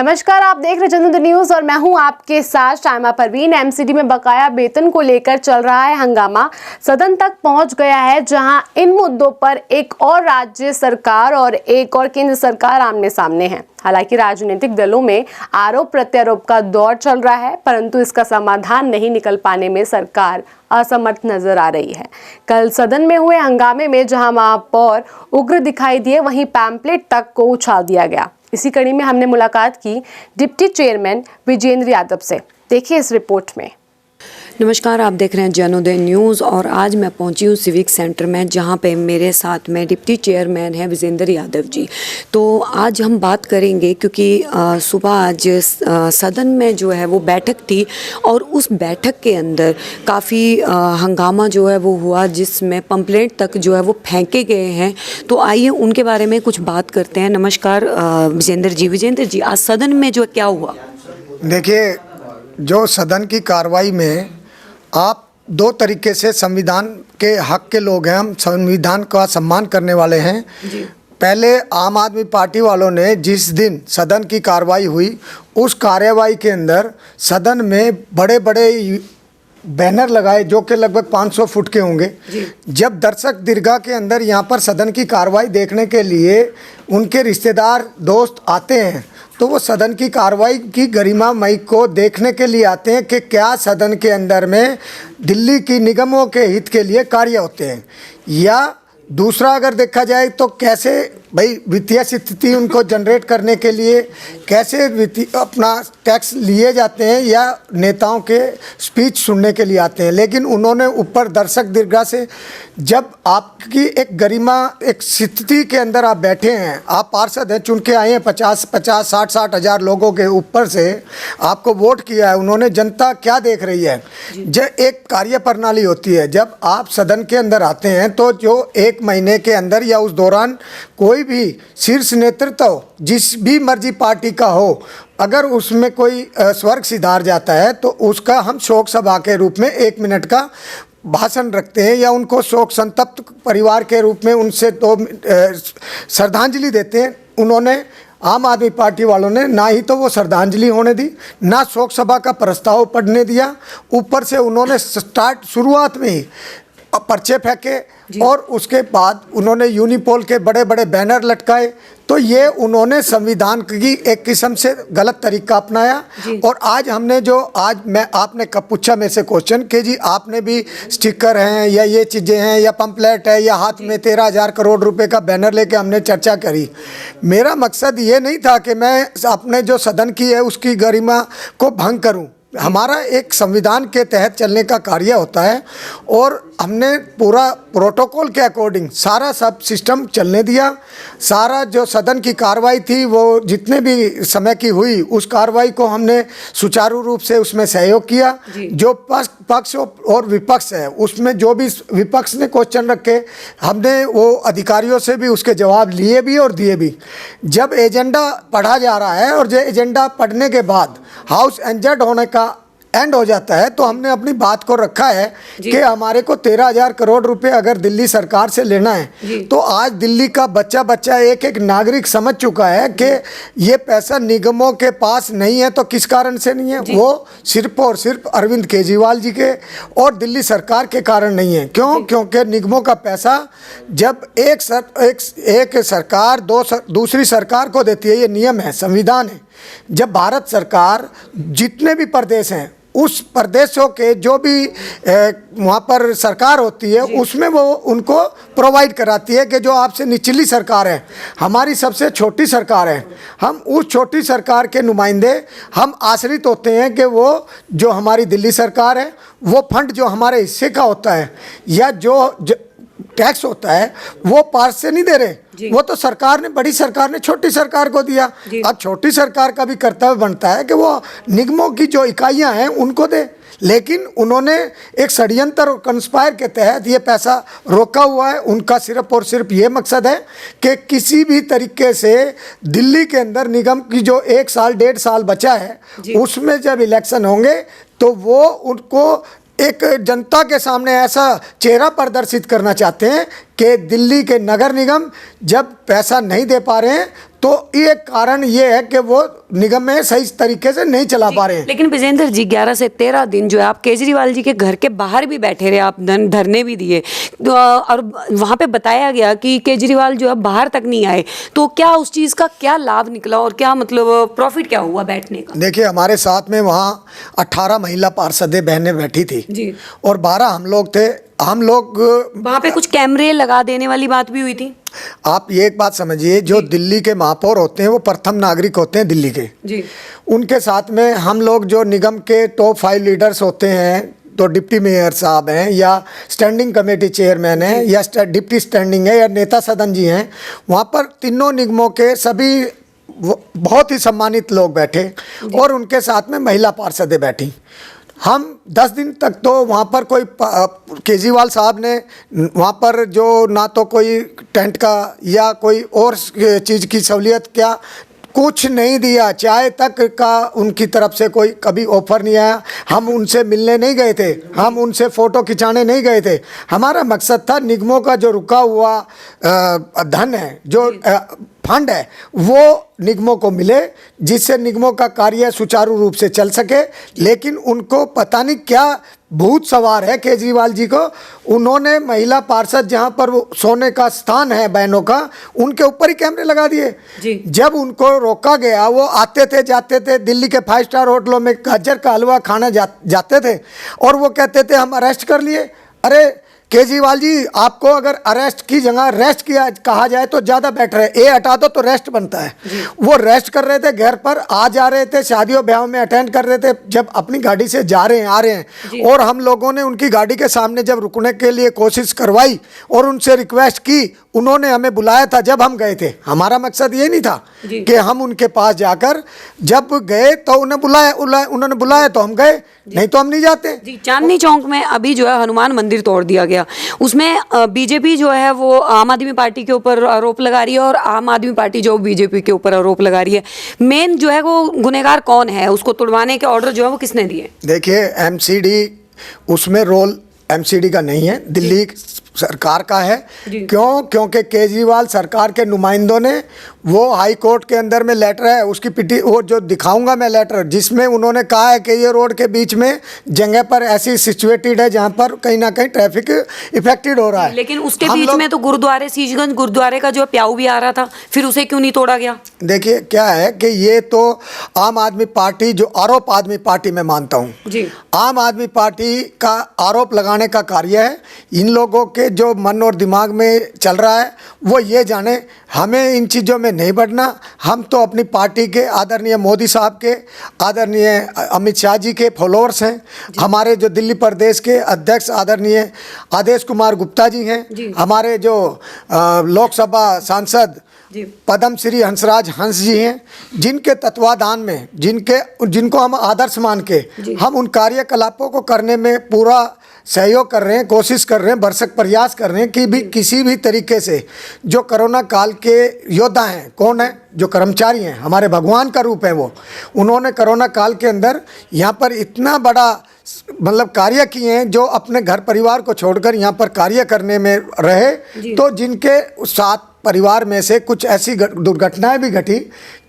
नमस्कार, आप देख रहे जनता न्यूज़ और मैं हूं आपके साथ शाइमा परवीन। एमसीडी में बकाया वेतन को लेकर चल रहा है हंगामा सदन तक पहुंच गया है, जहां इन मुद्दों पर एक और राज्य सरकार और एक और केंद्र सरकार आमने सामने है। हालांकि राजनीतिक दलों में आरोप प्रत्यारोप का दौर चल रहा है, परंतु इसका समाधान नहीं निकल पाने में सरकार असमर्थ नजर आ रही है। कल सदन में हुए हंगामे में जहां महापौर उग्र दिखाई दिए, वहीं पैम्पलेट तक को उछाल दिया गया। इसी कड़ी में हमने मुलाकात की डिप्टी चेयरमैन विजेंद्र यादव से। देखिए इस रिपोर्ट में। नमस्कार, आप देख रहे हैं जनोदय न्यूज़ और आज मैं पहुंची हूं सिविक सेंटर में, जहां पे मेरे साथ में डिप्टी चेयरमैन हैं विजेंद्र यादव जी। तो आज हम बात करेंगे क्योंकि सुबह आज सदन में जो है वो बैठक थी और उस बैठक के अंदर काफ़ी हंगामा जो है वो हुआ, जिसमें पंपलेट तक जो है वो फेंके गए हैं। तो आइए उनके बारे में कुछ बात करते हैं। नमस्कार विजेंद्र जी, आज सदन में जो क्या हुआ? देखिए, जो सदन की कार्रवाई में आप दो तरीके से संविधान के हक के लोग हैं, हम संविधान का सम्मान करने वाले हैं जी। पहले आम आदमी पार्टी वालों ने जिस दिन सदन की कार्रवाई हुई, उस कार्रवाई के अंदर सदन में बड़े बड़े बैनर लगाए जो कि लगभग 500 फुट के होंगे। जब दर्शक दीर्घा के अंदर यहाँ पर सदन की कार्रवाई देखने के लिए उनके रिश्तेदार दोस्त आते हैं, तो वो सदन की कार्रवाई की गरिमामयी को देखने के लिए आते हैं कि क्या सदन के अंदर में दिल्ली की निगमों के हित के लिए कार्य होते हैं, या दूसरा अगर देखा जाए तो कैसे भाई वित्तीय स्थिति उनको जनरेट करने के लिए कैसे अपना टैक्स लिए जाते हैं, या नेताओं के स्पीच सुनने के लिए आते हैं। लेकिन उन्होंने ऊपर दर्शक दीर्घा से, जब आपकी एक गरिमा एक स्थिति के अंदर आप बैठे हैं, आप पार्षद हैं, चुन के आए हैं 50-50, 60-60 हज़ार लोगों के ऊपर से आपको वोट किया है उन्होंने। जनता क्या देख रही है? जब एक कार्य प्रणाली होती है, जब आप सदन के अंदर आते हैं तो जो एक महीने के अंदर या उस दौरान कोई भी शीर्ष नेतृत्व जिस भी मर्जी पार्टी का हो, अगर उसमें कोई स्वर्ग सिधार जाता है तो उसका हम शोक सभा के रूप में 1 मिनट का भाषण रखते हैं, या उनको शोक संतप्त परिवार के रूप में उनसे तो श्रद्धांजलि देते हैं। उन्होंने आम आदमी पार्टी वालों ने ना ही तो वो श्रद्धांजलि होने दी, ना शोक सभा का प्रस्ताव पढ़ने दिया, ऊपर से उन्होंने शुरुआत में ही पर्चे फेंके और उसके बाद उन्होंने यूनिपोल के बड़े बड़े बैनर लटकाए। तो ये उन्होंने संविधान की एक किस्म से गलत तरीका अपनाया। और आज हमने जो आपने कब पूछा मेरे से क्वेश्चन कि जी आपने भी स्टिकर हैं या ये चीज़ें हैं या पंपलेट है या हाथ में 13,000 करोड़ रुपए का बैनर लेके हमने चर्चा करी। मेरा मकसद ये नहीं था कि मैं अपने जो सदन की है उसकी गरिमा को भंग करूं। हमारा एक संविधान के तहत चलने का कार्य होता है और हमने पूरा प्रोटोकॉल के अकॉर्डिंग सारा सब सिस्टम चलने दिया। सारा जो सदन की कार्रवाई थी वो जितने भी समय की हुई, उस कार्रवाई को हमने सुचारू रूप से उसमें सहयोग किया। जो पक्ष और विपक्ष है, उसमें जो भी विपक्ष ने क्वेश्चन रखे, हमने वो अधिकारियों से भी उसके जवाब लिए भी और दिए भी। जब एजेंडा पढ़ा जा रहा है और जो एजेंडा पढ़ने के बाद हाउस एडजर्न होने का एंड हो जाता है, तो हमने अपनी बात को रखा है कि हमारे को 13,000 करोड़ रुपए अगर दिल्ली सरकार से लेना है, तो आज दिल्ली का बच्चा एक एक नागरिक समझ चुका है कि ये पैसा निगमों के पास नहीं है। तो किस कारण से नहीं है? वो सिर्फ और सिर्फ अरविंद केजरीवाल जी के और दिल्ली सरकार के कारण नहीं है। क्यों? क्योंकि निगमों का पैसा जब एक सरकार दूसरी सरकार को देती है, ये नियम है, संविधान है। जब भारत सरकार जितने भी प्रदेश हैं, उस प्रदेशों के जो भी वहाँ पर सरकार होती है, उसमें वो उनको प्रोवाइड कराती है कि जो आपसे निचली सरकार है, हमारी सबसे छोटी सरकार है, हम उस छोटी सरकार के नुमाइंदे हम आश्रित होते हैं कि वो जो हमारी दिल्ली सरकार है, वो फंड जो हमारे हिस्से का होता है या जो टैक्स होता है वो पास से नहीं दे रहे। वो तो सरकार ने, बड़ी सरकार ने छोटी सरकार को दिया। अब छोटी सरकार का भी कर्तव्य बनता है कि वो निगमों की जो इकाइयां हैं उनको दे। लेकिन उन्होंने एक षड्यंत्र और कंस्पायर के तहत ये पैसा रोका हुआ है। उनका सिर्फ और सिर्फ ये मकसद है कि किसी भी तरीके से दिल्ली के अंदर निगम की जो 1 साल 1.5 साल बचा है, उसमें जब इलेक्शन होंगे तो वो उनको एक जनता के सामने ऐसा चेहरा प्रदर्शित करना चाहते हैं कि दिल्ली के नगर निगम जब पैसा नहीं दे पा रहे हैं तो ये कारण ये है कि वो निगम में सही तरीके से नहीं चला पा रहे हैं। लेकिन विजेंद्र जी 11 से 13 दिन जो है आप केजरीवाल जी के घर के बाहर भी बैठे रहे, आप धरने भी दिए, तो और वहाँ पे बताया गया कि केजरीवाल जो है बाहर तक नहीं आए, तो क्या उस चीज़ का क्या लाभ निकला और क्या मतलब प्रॉफिट क्या हुआ बैठने का? देखिए, हमारे साथ में वहाँ 18 महिला पार्षदें बहनें बैठी थी जी। और 12 हम लोग थे। हम लोग वहाँ पे कुछ कैमरे लगा देने वाली बात भी हुई थी। आप ये एक बात समझिए, जो दिल्ली के महापौर होते हैं वो प्रथम नागरिक होते हैं दिल्ली के जी। उनके साथ में हम लोग जो निगम के टॉप 5 लीडर्स होते हैं, तो डिप्टी मेयर साहब हैं या स्टैंडिंग कमेटी चेयरमैन हैं या डिप्टी स्टैंडिंग है या नेता सदन जी हैं, वहाँ पर तीनों निगमों के सभी बहुत ही सम्मानित लोग बैठे और उनके साथ में महिला पार्षदें बैठी। हम 10 दिन तक तो वहाँ पर कोई केजरीवाल साहब ने वहाँ पर जो ना तो कोई टेंट का या कोई और चीज़ की सहूलियत क्या कुछ नहीं दिया, चाय तक का उनकी तरफ से कोई कभी ऑफर नहीं आया। हम उनसे मिलने नहीं गए थे, हम उनसे फ़ोटो खिंचाने नहीं गए थे। हमारा मकसद था निगमों का जो रुका हुआ धन है, जो फंड है, वो निगमों को मिले, जिससे निगमों का कार्य सुचारू रूप से चल सके। लेकिन उनको पता नहीं क्या भूत सवार है केजरीवाल जी को। उन्होंने महिला पार्षद जहाँ पर वो सोने का स्थान है बहनों का, उनके ऊपर ही कैमरे लगा दिए। जब उनको रोका गया, वो आते थे जाते थे, दिल्ली के 5 स्टार होटलों में गाजर का हलवा खाना जाते थे और वो कहते थे हम अरेस्ट कर लिए। अरे केजरीवाल जी, आपको अगर अरेस्ट की जगह रेस्ट किया कहा जाए तो ज़्यादा बेटर है। ए हटा दो तो रेस्ट बनता है। वो रेस्ट कर रहे थे, घर पर आ जा रहे थे, शादियों ब्याह में अटेंड कर रहे थे। जब अपनी गाड़ी से जा रहे हैं आ रहे हैं और हम लोगों ने उनकी गाड़ी के सामने जब रुकने के लिए कोशिश करवाई और उनसे रिक्वेस्ट की, उन्होंने हमें बुलाया था जब हम गए थे। हमारा मकसद ये नहीं था कि हम उनके पास जाकर, जब गए तो उन्होंने बुलाया तो हम गए, नहीं तो हम नहीं जाते। जी। चांदनी चौक में अभी जो है हनुमान मंदिर तोड़ दिया गया, उसमें बीजेपी जो है वो आम आदमी पार्टी के ऊपर आरोप लगा रही है और आम आदमी पार्टी जो बीजेपी के ऊपर आरोप लगा रही है। मेन जो है वो गुनहगार कौन है, उसको तोड़वाने के ऑर्डर जो है वो किसने दिए? देखिए, एमसीडी उसमें रोल एमसीडी का नहीं है, दिल्ली सरकार का है। क्यों? क्योंकि केजरीवाल सरकार के नुमाइंदों ने वो हाई कोर्ट के अंदर में लेटर है उसकी वो जो दिखाऊंगा मैं लेटर, जिसमें उन्होंने कहा है कि ये रोड के बीच में जगह पर ऐसी सिचुएटेड है जहां पर कहीं ना कहीं ट्रैफिक इफेक्टेड हो रहा है। लेकिन उसके बीच में तो गुरुद्वारे, सीसगंज गुरुद्वारे का जो प्याऊ भी आ रहा था, फिर उसे क्यों नहीं तोड़ा गया? देखिए क्या है कि ये तो आम आदमी पार्टी, जो आरोप आदमी पार्टी में मानता हूँ, आम आदमी पार्टी का आरोप लगाने का कार्य है। इन लोगों के जो मन और दिमाग में चल रहा है वो ये जाने, हमें इन चीज़ों में नहीं बढ़ना। हम तो अपनी पार्टी के आदरणीय मोदी साहब के, आदरणीय अमित शाह जी के फॉलोअर्स हैं। हमारे जो दिल्ली प्रदेश के अध्यक्ष आदरणीय आदेश कुमार गुप्ता जी हैं, हमारे जो लोकसभा सांसद पद्म श्री हंसराज हंस जी हैं, जिनके तत्वाधान में, जिनको हम आदर्श मान के हम उन कार्यकलापों को करने में पूरा सहयोग कर रहे हैं, कोशिश कर रहे हैं, भरसक प्रयास कर रहे हैं कि भी किसी भी तरीके से जो कोरोना काल के योद्धा हैं, कौन है, जो कर्मचारी हैं, हमारे भगवान का रूप है वो, उन्होंने कोरोना काल के अंदर यहाँ पर इतना बड़ा मतलब कार्य किए हैं, जो अपने घर परिवार को छोड़कर यहाँ पर कार्य करने में रहे। तो जिनके साथ परिवार में से कुछ ऐसी दुर्घटनाएं भी घटी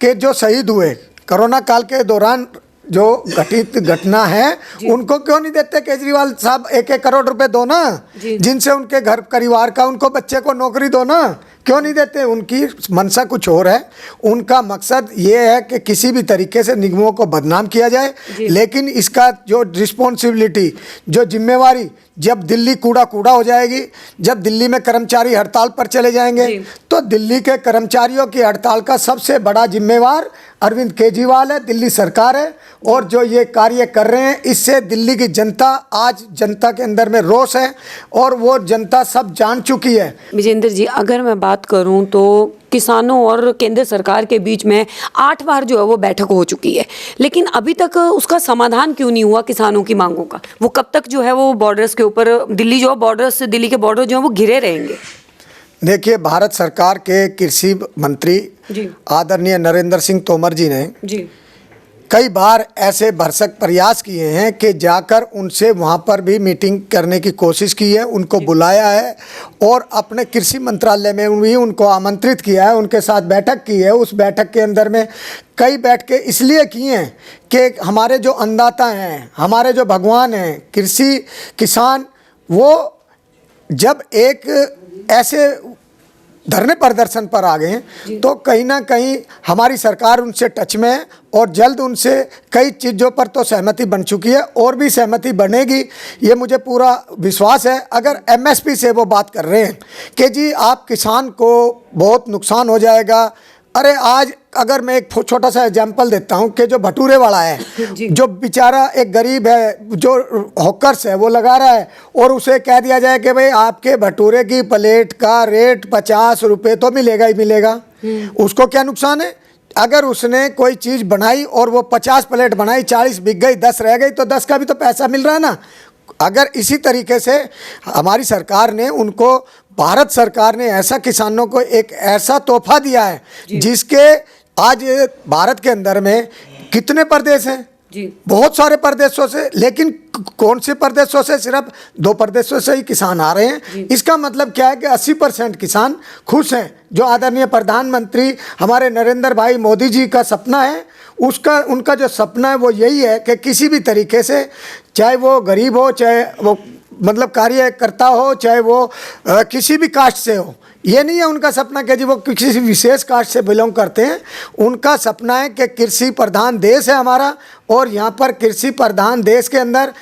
कि जो शहीद हुए कोरोना काल के दौरान, जो घटित घटना है, उनको क्यों नहीं देते केजरीवाल साहब? 1-1 करोड़ रुपए दो ना, जिनसे उनके घर परिवार का, उनको बच्चे को नौकरी दो ना, क्यों नहीं देते? उनकी मंशा कुछ और है। उनका मकसद ये है कि किसी भी तरीके से निगमों को बदनाम किया जाए। लेकिन इसका जो रिस्पॉन्सिबिलिटी, जो जिम्मेवारी, जब दिल्ली कूड़ा हो जाएगी, जब दिल्ली में कर्मचारी हड़ताल पर चले जाएंगे, तो दिल्ली के कर्मचारियों की हड़ताल का सबसे बड़ा जिम्मेवार अरविंद केजरीवाल है, दिल्ली सरकार है। और जो ये कार्य कर रहे हैं, इससे दिल्ली की जनता, आज जनता के अंदर में रोष है और वो जनता सब जान चुकी है। विजेंद्र जी, अगर मैं बात करूं तो किसानों और केंद्र सरकार के बीच में 8 बार जो है वो बैठक हो चुकी है, लेकिन अभी तक उसका समाधान क्यों नहीं हुआ किसानों की मांगों का? वो कब तक जो है वो बॉर्डर्स के ऊपर, दिल्ली के बॉर्डर जो है वो घिरे रहेंगे? देखिए, भारत सरकार के कृषि मंत्री आदरणीय नरेंद्र सिंह तोमर जी ने कई बार ऐसे भरसक प्रयास किए हैं कि जाकर उनसे वहाँ पर भी मीटिंग करने की कोशिश की है, उनको बुलाया है और अपने कृषि मंत्रालय में भी उनको आमंत्रित किया है, उनके साथ बैठक की है। उस बैठक के अंदर में कई बैठकें इसलिए की हैं कि हमारे जो अन्नदाता हैं, हमारे जो भगवान हैं, कृषि किसान, वो जब एक ऐसे धरने प्रदर्शन पर आ गए हैं तो कहीं ना कहीं हमारी सरकार उनसे टच में है और जल्द उनसे कई चीज़ों पर तो सहमति बन चुकी है और भी सहमति बनेगी, ये मुझे पूरा विश्वास है। अगर एमएसपी से वो बात कर रहे हैं कि जी आप किसान को बहुत नुकसान हो जाएगा, अरे आज अगर मैं एक छोटा सा एग्जांपल देता हूं कि जो भटूरे वाला है, जो बेचारा एक गरीब है, जो हॉकर्स है, वो लगा रहा है और उसे कह दिया जाए कि भाई आपके भटूरे की प्लेट का रेट 50 रुपये तो मिलेगा ही मिलेगा, उसको क्या नुकसान है? अगर उसने कोई चीज़ बनाई और वो 50 प्लेट बनाई, 40 बिक गई, 10 रह गई, तो 10 का भी तो पैसा मिल रहा है ना। अगर इसी तरीके से हमारी सरकार ने उनको, भारत सरकार ने ऐसा किसानों को एक ऐसा तोहफा दिया है जिसके आज भारत के अंदर में कितने प्रदेश हैं जी, बहुत सारे प्रदेशों से, लेकिन कौन से प्रदेशों से? सिर्फ 2 प्रदेशों से ही किसान आ रहे हैं। इसका मतलब क्या है कि 80% किसान खुश हैं। जो आदरणीय प्रधानमंत्री हमारे नरेंद्र भाई मोदी जी का सपना है, उनका जो सपना है वो यही है कि किसी भी तरीके से, चाहे वो गरीब हो, चाहे वो मतलब कार्यकर्ता हो, चाहे वो किसी भी कास्ट से हो, ये नहीं है उनका सपना कि जी वो किसी विशेष कास्ट से बिलोंग करते हैं। उनका सपना है कि कृषि प्रधान देश है हमारा और यहाँ पर कृषि प्रधान देश के अंदर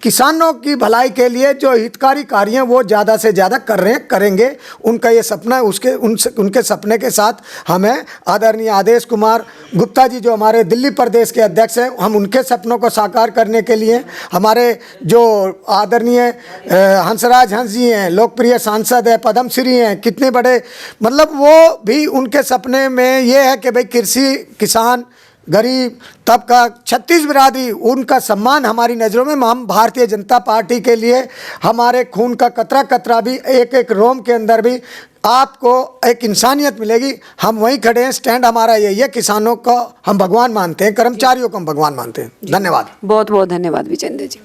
किसानों की भलाई के लिए जो हितकारी कार्य हैं वो ज़्यादा से ज़्यादा कर रहे हैं, करेंगे। उनका ये सपना है। उनके सपने के साथ हमें आदरणीय आदेश कुमार गुप्ता जी जो हमारे दिल्ली प्रदेश के अध्यक्ष हैं, हम उनके सपनों को साकार करने के लिए, हमारे जो आदरणीय हंसराज हंस जी हैं, लोकप्रिय सांसद हैं, पद्मश्री हैं, कितने बड़े, मतलब वो भी उनके सपने में ये है कि भाई कृषि किसान गरीब तबका 36 बिरादरी, उनका सम्मान हमारी नज़रों में, हम भारतीय जनता पार्टी के लिए हमारे खून का कतरा कतरा भी, एक एक रोम के अंदर भी आपको एक इंसानियत मिलेगी। हम वहीं खड़े हैं, स्टैंड हमारा यही है। किसानों को हम भगवान मानते हैं, कर्मचारियों को हम भगवान मानते हैं। धन्यवाद, बहुत बहुत धन्यवाद विजेंद्र जी।